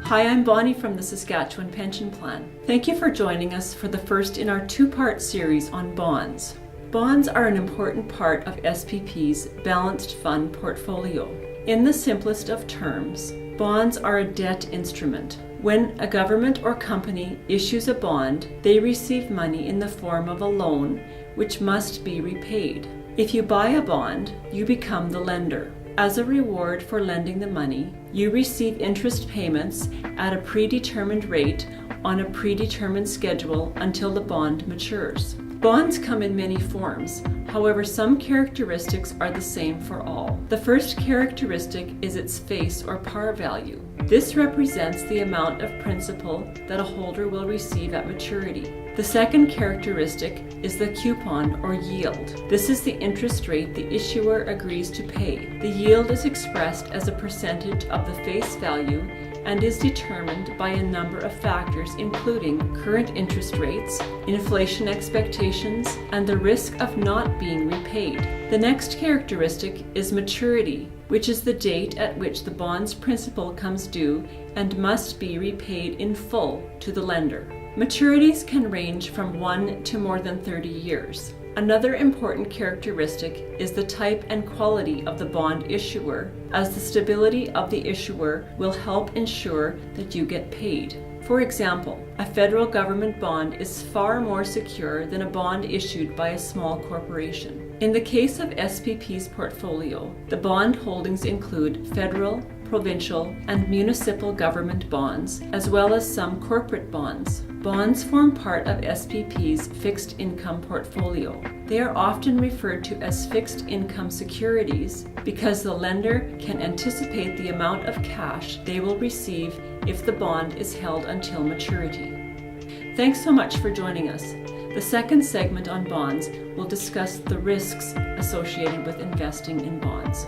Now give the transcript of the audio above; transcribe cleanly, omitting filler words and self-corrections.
Hi, I'm Bonnie from the Saskatchewan Pension Plan. Thank you for joining us for the first in our two-part series on bonds. Bonds are an important part of SPP's balanced fund portfolio. In the simplest of terms, bonds are a debt instrument. When a government or company issues a bond, they receive money in the form of a loan, which must be repaid. If you buy a bond, you become the lender. As a reward for lending the money, you receive interest payments at a predetermined rate on a predetermined schedule until the bond matures. Bonds come in many forms. However, some characteristics are the same for all. The first characteristic is its face or par value. This represents the amount of principal that a holder will receive at maturity. The second characteristic is the coupon or yield. This is the interest rate the issuer agrees to pay. The yield is expressed as a percentage of the face value and is determined by a number of factors including current interest rates, inflation expectations, and the risk of not being repaid. The next characteristic is maturity, which is the date at which the bond's principal comes due and must be repaid in full to the lender. Maturities can range from 1 to more than 30 years. Another important characteristic is the type and quality of the bond issuer, as the stability of the issuer will help ensure that you get paid. For example, a federal government bond is far more secure than a bond issued by a small corporation. In the case of SPP's portfolio, the bond holdings include federal, provincial, and municipal government bonds, as well as some corporate bonds. Bonds form part of SPP's fixed income portfolio. They are often referred to as fixed income securities because the lender can anticipate the amount of cash they will receive if the bond is held until maturity. Thanks so much for joining us. The second segment on bonds will discuss the risks associated with investing in bonds.